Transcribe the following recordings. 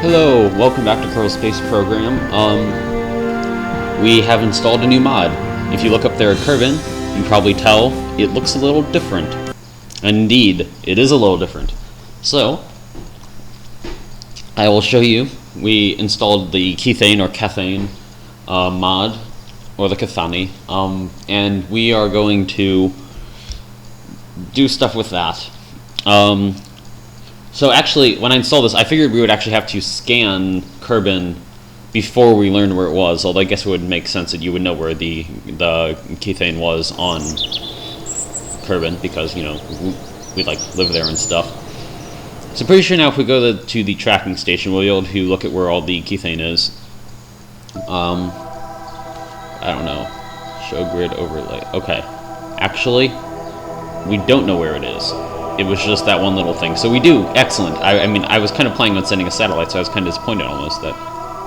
Hello, welcome back to Kerbal Space Program. We have installed a new mod. If you look up there at Kerbal, you can probably tell it looks a little different. And indeed, it is a little different. So, I will show you. We installed the Kethane mod, or the Kethane, and we are going to do stuff with that. So actually, when I installed this, I figured we would actually have to scan Kerbal before we learned where it was, although I guess it would make sense that you would know where the Kethane was on Kerbal, because, you know, we like live there and stuff. So pretty sure now if we go to the tracking station, we'll be able to look at where all the Kethane is. I don't know. Show grid overlay. Okay. Actually, we don't know where it is. It was just that one little thing. So we do. Excellent. I mean, I was kind of planning on sending a satellite, so I was kind of disappointed almost that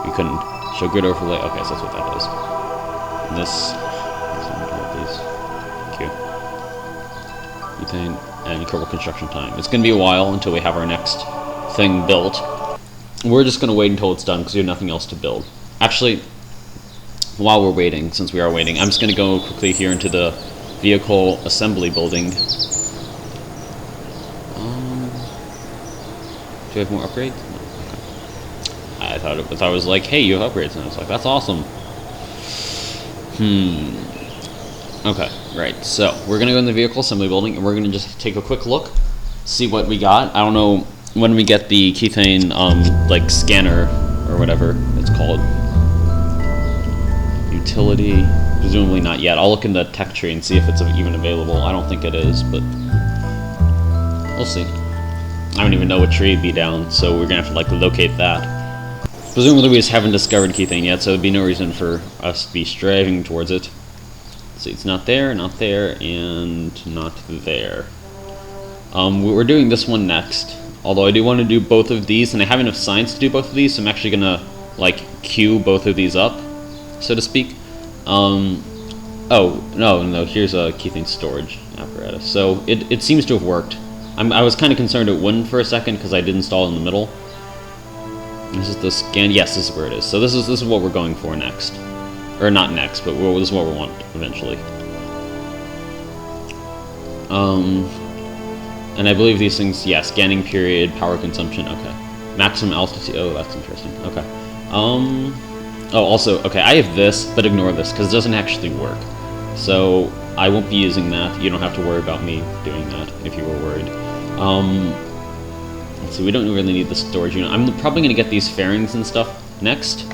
we couldn't show grid overlay. Okay, so that's what that is. And this. Thank you. Kethane and Kerbal construction time. It's going to be a while until we have our next thing built. We're just going to wait until it's done because we have nothing else to build. Actually, while we're waiting, since we are waiting, I'm just going to go quickly here into the vehicle assembly building. Do you have more upgrades? No. Okay. I thought it was like, hey, you have upgrades, and I was like, that's awesome. Okay, right. So we're gonna go in the vehicle assembly building, and we're gonna just take a quick look, see what we got. I don't know when we get the Kethane like scanner or whatever it's called. Utility, presumably not yet. I'll look in the tech tree and see if it's even available. I don't think it is, but we'll see. I don't even know what tree it'd be down, so we're gonna have to like locate that. Presumably we just haven't discovered Kethane yet, so there'd be no reason for us to be striving towards it. See, it's not there, and not there. We're doing this one next, although I do want to do both of these, and I have enough science to do both of these, so I'm actually gonna like queue both of these up, so to speak. Oh, no, here's a Kethane storage apparatus. So it seems to have worked. I was kind of concerned it wouldn't for a second because I did install it in the middle. This is the scan. Yes, this is where it is. So this is what we're going for next, or not next, but this is what we want eventually. And I believe these things. Yeah, scanning period, power consumption. Okay, maximum altitude. Oh, that's interesting. Okay. Oh, also, okay. I have this, but ignore this because it doesn't actually work. So I won't be using that. You don't have to worry about me doing that if you were worried. Let's see, we don't really need the storage unit. I'm probably going to get these fairings and stuff next.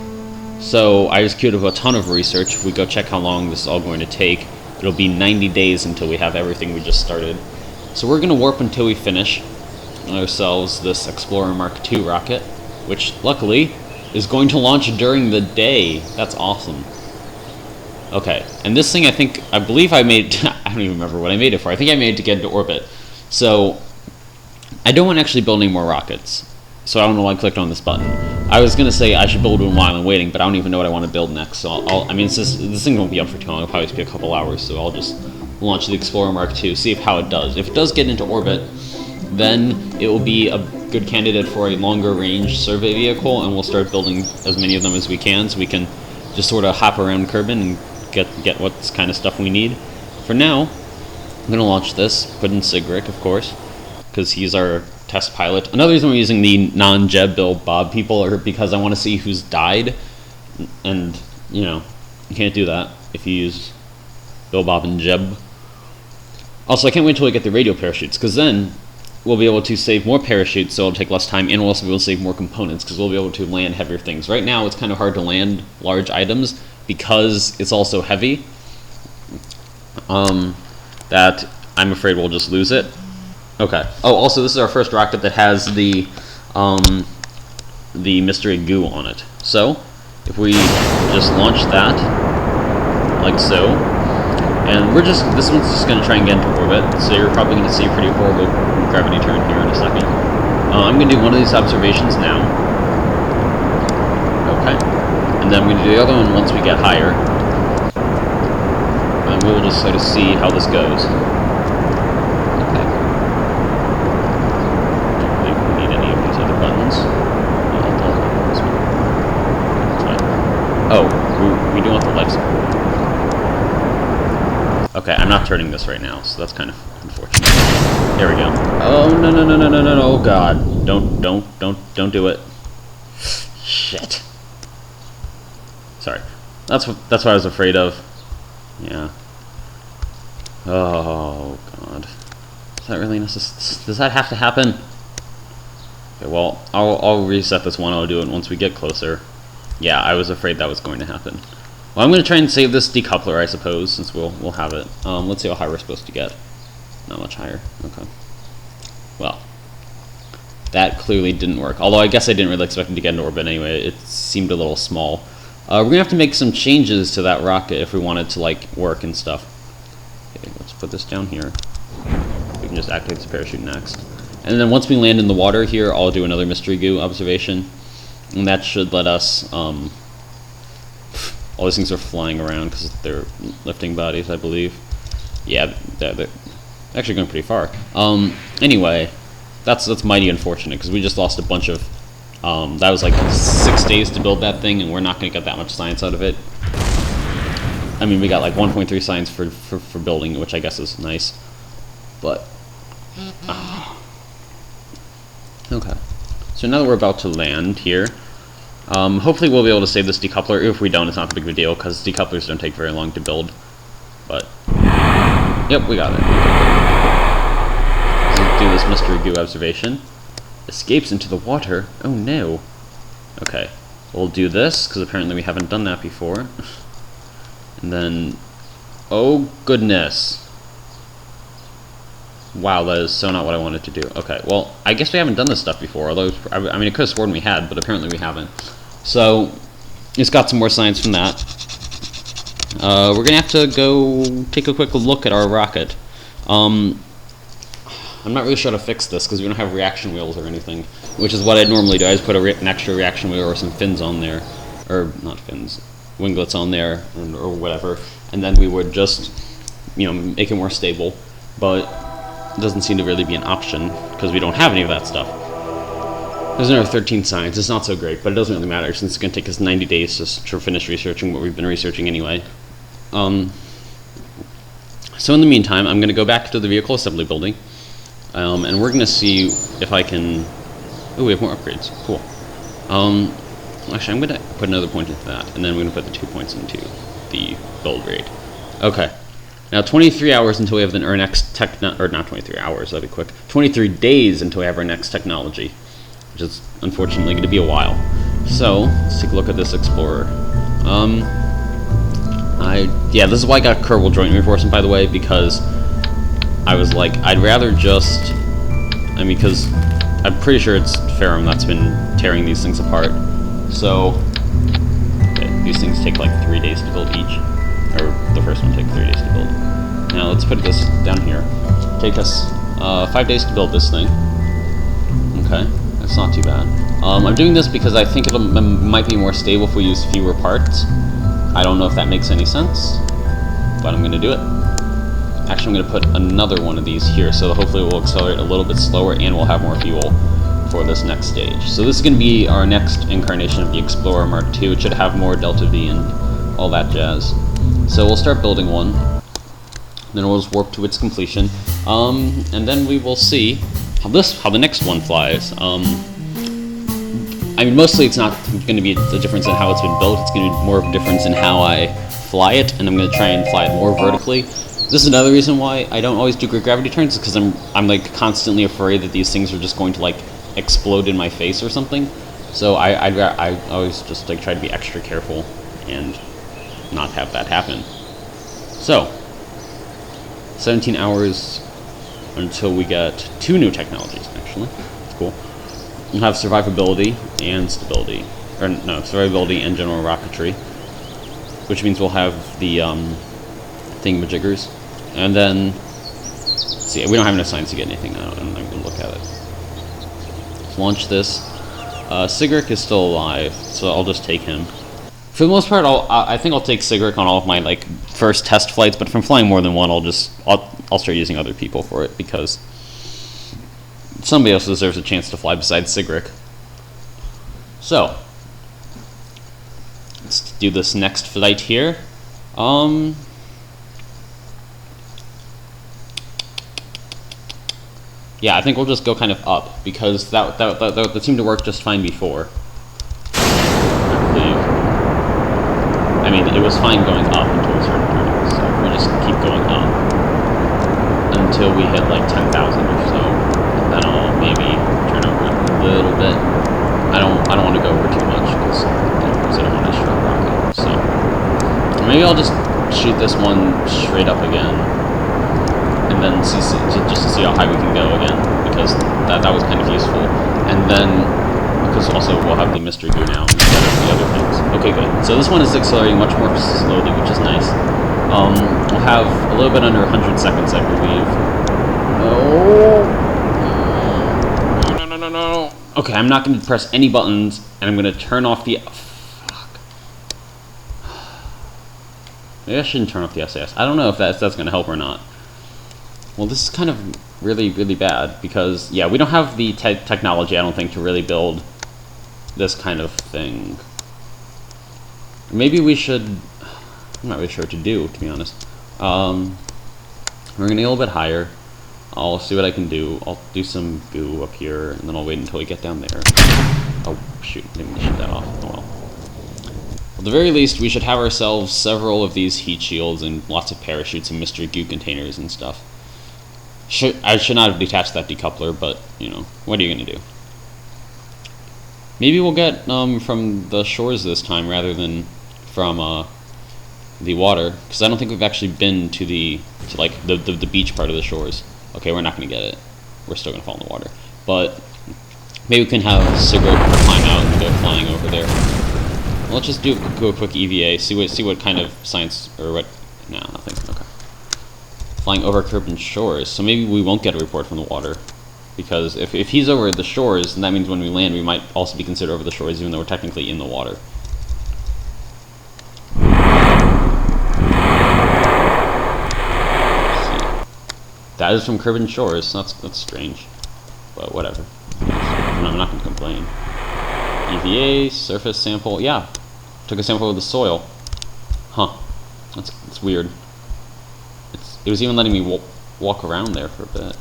So I just queued up a ton of research. If we go check how long this is all going to take, it'll be 90 days until we have everything we just started. So we're going to warp until we finish ourselves this Explorer Mark II rocket, which luckily is going to launch during the day. That's awesome. Okay, and this thing I believe I made, I don't even remember what I made it for. I think I made it to get into orbit. So I don't want to actually build any more rockets. So I don't know why I clicked on this button. I was going to say I should build one while I'm waiting, but I don't even know what I want to build next. So I mean, this thing won't be up for too long. It'll probably just be a couple hours. So I'll just launch the Explorer Mark II, see how it does. If it does get into orbit, then it will be a good candidate for a longer range survey vehicle, and we'll start building as many of them as we can, so we can just sort of hop around Kerbal and get what kind of stuff we need. For now, I'm going to launch this, put in Sigric, of course, because he's our test pilot. Another reason we're using the non-Jeb, Bill, Bob people are because I want to see who's died, and, you know, you can't do that if you use Bill, Bob, and Jeb. Also, I can't wait until we get the radio parachutes, because then we'll be able to save more parachutes, so it'll take less time, and we'll also be able to save more components, because we'll be able to land heavier things. Right now, it's kind of hard to land large items, because it's also heavy, that I'm afraid we'll just lose it. Okay. Oh, also, this is our first rocket that has the mystery goo on it. So, if we just launch that, like so, and this one's just going to try and get into orbit, so you're probably going to see a pretty horrible gravity turn here in a second. I'm going to do one of these observations now. Okay. And then I'm going to do the other one once we get higher. And we will just sort of see how this goes. Okay. Don't believe we need any of these other buttons. Life Support. Okay, I'm not turning this right now, so that's kind of unfortunate. There we go. Oh, no, no, no, no, no, no, no, oh god. Don't do it. Shit. Sorry. That's what I was afraid of. Yeah. Oh god. Is that really necessary? Does that have to happen? Okay, well, I'll reset this one. I'll do it once we get closer. Yeah, I was afraid that was going to happen. Well, I'm going to try and save this decoupler, I suppose, since we'll have it. Let's see how high we're supposed to get. Not much higher. Okay. Well, that clearly didn't work. Although I guess I didn't really expect it to get into orbit anyway. It seemed a little small. We're going to have to make some changes to that rocket if we want it to, like, work and stuff. Okay, let's put this down here. We can just activate this parachute next. And then once we land in the water here, I'll do another mystery goo observation. And that should let us... all these things are flying around because they're lifting bodies, I believe. Yeah, they're actually going pretty far. Anyway, that's mighty unfortunate because we just lost a bunch of... that was like 6 days to build that thing, and we're not going to get that much science out of it. I mean, we got like 1.3 science for building it, which I guess is nice. But... Okay. So now that we're about to land here, hopefully we'll be able to save this decoupler. If we don't, it's not a big of a deal, because decouplers don't take very long to build. But, yep, we got it. Let's do this mystery goo observation. Escapes into the water? Oh no. Okay, we'll do this, because apparently we haven't done that before. And then, oh goodness. Wow, that is so not what I wanted to do. Okay, well, I guess we haven't done this stuff before, although, I mean, I could have sworn we had, but apparently we haven't. So, it's got some more science from that. We're going to have to go take a quick look at our rocket. I'm not really sure how to fix this, because we don't have reaction wheels or anything, which is what I'd normally do. I just put an extra reaction wheel or some fins on there, or not fins, winglets on there, or whatever, and then we would just, you know, make it more stable, but... It doesn't seem to really be an option because we don't have any of that stuff. There's another 13 science. It's not so great, but it doesn't really matter since it's going to take us 90 days just to finish researching what we've been researching anyway. So in the meantime, I'm going to go back to the vehicle assembly building, and we're going to see if I can... Oh, we have more upgrades. Cool. Actually, I'm going to put another point into that, and then we're going to put the 2 points into the build rate. Okay. Now, 23 hours until we have our next or not 23 hours, that'd be quick. 23 days until we have our next technology, which is unfortunately going to be a while. So, let's take a look at this Explorer. Yeah, this is why I got Kerbal joint reinforcement, by the way, because I was like, I'd rather just, I mean, because I'm pretty sure it's Faram that's been tearing these things apart. So, okay, these things take like 3 days to build each. Or the first one took 3 days to build. Now let's put this down here. Take us 5 days to build this thing. Okay, that's not too bad. I'm doing this because I think it might be more stable if we use fewer parts. I don't know if that makes any sense, but I'm going to do it. Actually, I'm going to put another one of these here, so hopefully it will accelerate a little bit slower and we'll have more fuel for this next stage. So this is going to be our next incarnation of the Explorer Mark II. It should have more Delta V and all that jazz. So we'll start building one, then we'll just warp to its completion, and then we will see how the next one flies. I mean, mostly it's not going to be the difference in how it's been built, it's going to be more of a difference in how I fly it, and I'm going to try and fly it more vertically. This is another reason why I don't always do great gravity turns, because I'm like constantly afraid that these things are just going to like explode in my face or something. So I always just like try to be extra careful and not have that happen. So 17 hours until we get 2 new technologies, actually. It's cool. We'll have survivability and stability. Or no, survivability and general rocketry. Which means we'll have the thingamajiggers. And then, let's see, we don't have enough science to get anything out. I'm not going to look at it. Let's launch this. Sigric is still alive, so I'll just take him. For the most part, I think I'll take Sigric on all of my like first test flights, but if I'm flying more than one, I'll start using other people for it, because somebody else deserves a chance to fly besides Sigric. So, let's do this next flight here. Yeah, I think we'll just go kind of up, because that seemed to work just fine before. I believe. I mean, it was fine going up until a certain point, so we'll just keep going up until we hit like 10,000 or so, and then I'll maybe turn over a little bit. I don't want to go over too much, because I don't want to destroy the rocket. So maybe I'll just shoot this one straight up again, and then just to see how high we can go again, because that was kind of useful. And then, because also we'll have the mystery goo now instead of the other things. Okay, good. So this one is accelerating much more slowly, which is nice. We'll have a little bit under 100 seconds, I believe. No. Okay, I'm not going to press any buttons, and I'm going to turn off the... Fuck. Maybe I shouldn't turn off the SAS. I don't know if that's going to help or not. Well, this is kind of really, really bad, because, yeah, we don't have the technology, I don't think, to really build this kind of thing. Maybe we should... I'm not really sure what to do, to be honest. We're going to get a little bit higher. I'll see what I can do. I'll do some goo up here, and then I'll wait until we get down there. Oh, shoot. Didn't mean to shoot that off. Oh, well. At the very least, we should have ourselves several of these heat shields and lots of parachutes and mystery goo containers and stuff. I should not have detached that decoupler, but, you know, what are you going to do? Maybe we'll get from the shores this time rather than from the water, because I don't think we've actually been to the beach part of the shores. Okay, we're not going to get it. We're still going to fall in the water. But maybe we can have Sigurd climb out and go flying over there. Well, let's just do a quick EVA, see what kind of science, or what... No, nothing. Okay. Flying over Kerbal shores, so maybe we won't get a report from the water. Because if he's over the shores, then that means when we land, we might also be considered over the shores, even though we're technically in the water. That is from Kerbal shores. That's strange, but whatever. I'm not going to complain. EVA, surface sample. Yeah, took a sample of the soil. Huh? That's weird. It was even letting me walk around there for a bit.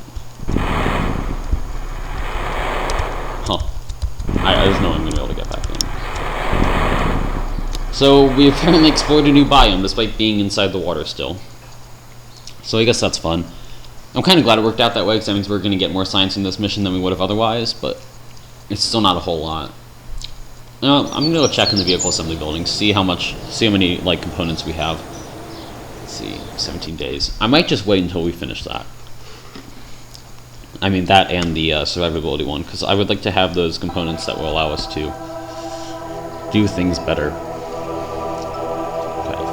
Huh? I just know I'm going to be able to get back in. So we apparently explored a new biome despite being inside the water still. So I guess that's fun. I'm kind of glad it worked out that way, because that means we're going to get more science in this mission than we would have otherwise, but it's still not a whole lot. I'm going to go check in the vehicle assembly building, see how many like components we have. Let's see, 17 days. I might just wait until we finish that. I mean, that and the survivability one, because I would like to have those components that will allow us to do things better.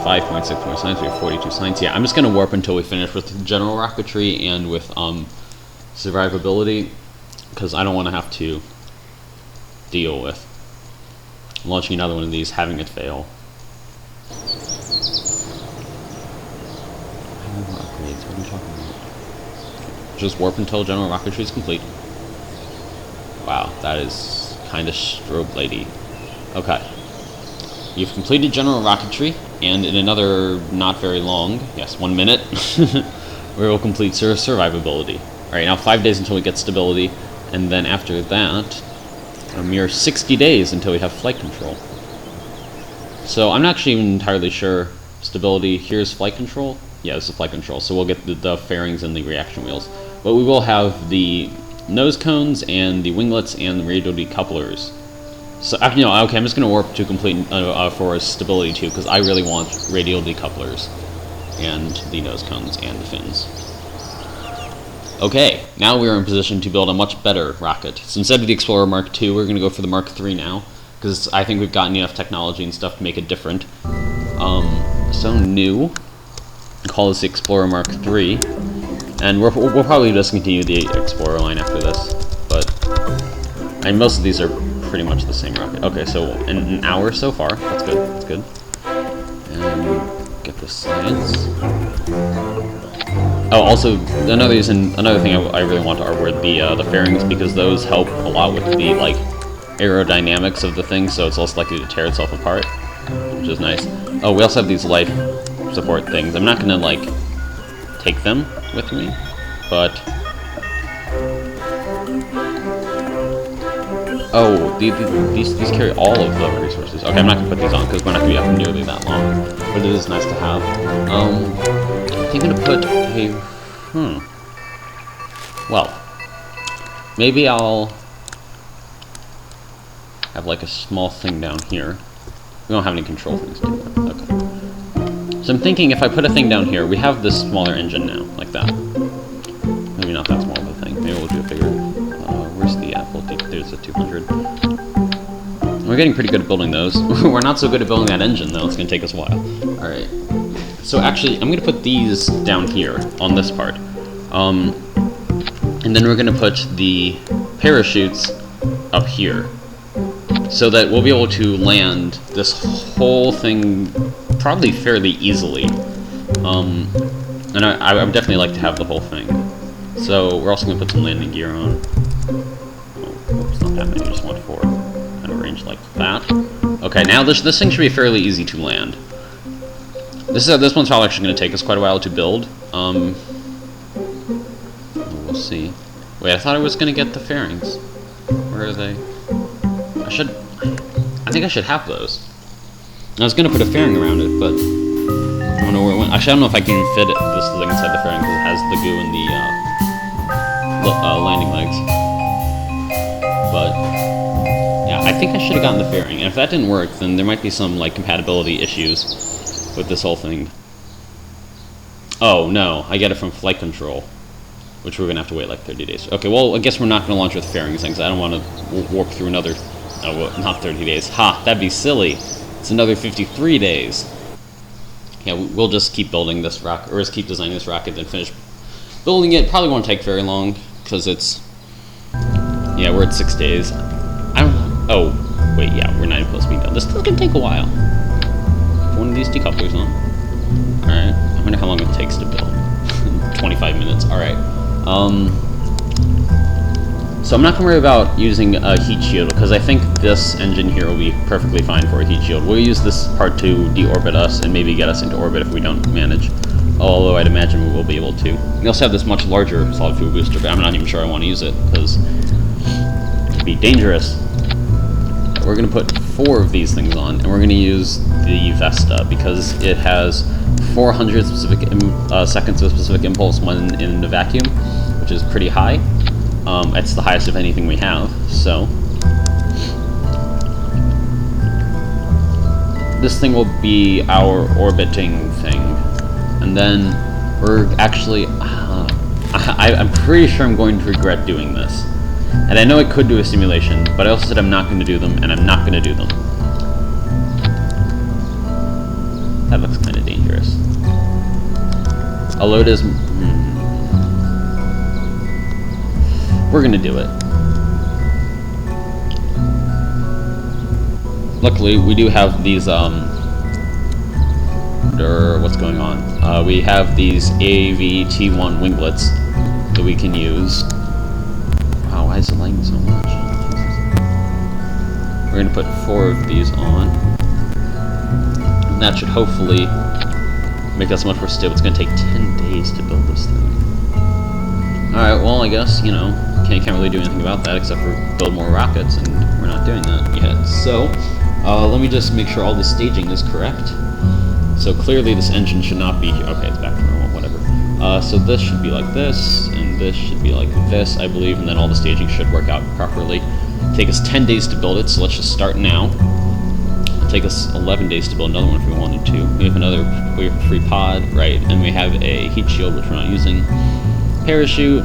5.6 more science, we have 42 science. Yeah, I'm just going to warp until we finish with general rocketry and with survivability, because I don't want to have to deal with launching another one of these, having it fail. Upgrades, what are you talking about? Just warp until general rocketry is complete. Wow, that is kind of strobe lady. Okay. You've completed general rocketry, and in another not very long, yes, 1 minute, we will complete survivability. Alright, now 5 days until we get stability, and then after that, a mere 60 days until we have flight control. So I'm not actually even entirely sure. Stability, here's flight control. Yeah, this is flight control, so we'll get the fairings and the reaction wheels. But we will have the nose cones and the winglets and the radial decouplers. So, okay, I'm just going to warp to complete for stability too, because I really want radial decouplers and the nose cones and the fins. Okay, now we're in position to build a much better rocket. So instead of the Explorer Mark II, we're going to go for the Mark III now, because I think we've gotten enough technology and stuff to make it different. So new, call this the Explorer Mark III, and we'll probably discontinue the Explorer line after this, and most of these are pretty much the same rocket. Okay, so in an hour so far. That's good. That's good. And get the science. Oh, also another thing I really want are the fairings, because those help a lot with the like aerodynamics of the thing, so it's less likely to tear itself apart. which is nice. Oh, we also have these life support things. I'm not gonna like take them with me, but oh, these carry all of the resources. Okay, I'm not gonna put these on because we're not gonna be up nearly that long, but it is nice to have. I think I'm gonna put a well, maybe I'll have like a small thing down here. We don't have any control things to do. Okay. So I'm thinking if I put a thing down here, we have this smaller engine now, like that. Maybe not that small of a thing. Maybe we'll do a bigger. Where's the Apple? There's a 200. We're getting pretty good at building those. We're not so good at building that engine, though. It's going to take us a while. All right. So actually, I'm going to put these down here on this part. And then we're going to put the parachutes up here, so that we'll be able to land this whole thing probably fairly easily. And I would definitely like to have the whole thing. So we're also going to put some landing gear on. Oh, oops, not that many, just want 4. Kind of arranged like that. Okay, now this thing should be fairly easy to land. This one's probably actually going to take us quite a while to build. We'll see. Wait, I thought I was going to get the fairings. Where are they? I think I should have those. I was going to put a fairing around it, but I don't know where it went. Actually, I don't know if I can even fit this thing inside the fairing because it has the goo and the landing legs. But yeah, I think I should have gotten the fairing. And if that didn't work, then there might be some like compatibility issues with this whole thing. Oh no, I get it from flight control, which we're going to have to wait like 30 days. Okay, well, I guess we're not going to launch with fairings things. I don't want to warp through another... Oh, well, not 30 days. Ha, that'd be silly. It's another 53 days. Yeah, we'll just keep building this rocket, or just keep designing this rocket and finish building it. Probably won't take very long, because it's... Yeah, we're at 6 days. I don't know. Oh, wait, yeah, we're not even close to being done. This still can take a while. Put one of these decouplers on. Alright, I wonder how long it takes to build. 25 minutes, alright. So I'm not going to worry about using a heat shield, because I think this engine here will be perfectly fine for a heat shield. We'll use this part to deorbit us and maybe get us into orbit if we don't manage. Although I'd imagine we will be able to. We also have this much larger solid fuel booster, but I'm not even sure I want to use it, because it could be dangerous. We're going to put 4 of these things on, and we're going to use the Vesta, because it has 400 specific seconds of specific impulse when in the vacuum, which is pretty high. It's the highest of anything we have, so this thing will be our orbiting thing, and then we're actually I'm pretty sure I'm going to regret doing this, and I know I could do a simulation, but I also said I'm not going to do them, and I'm not going to do them. That looks kind of dangerous. Although it is... We're gonna do it. Luckily, we do have these, what's going on? We have these AVT1 winglets that we can use. Wow, why is it lagging so much? Jesus. We're gonna put 4 of these on. And that should hopefully make us much more stable. It's gonna take 10 days to build this thing. Alright, well, I guess, you know, can't really do anything about that except for build more rockets, and we're not doing that yet. So, let me just make sure all the staging is correct. So clearly this engine should not be here. Okay, it's back to normal, whatever. So this should be like this, and this should be like this, I believe, and then all the staging should work out properly. Take us 10 days to build it, so let's just start now. It'll take us 11 days to build another one if we wanted to. We have another free pod, right, and we have a heat shield, which we're not using. Parachute.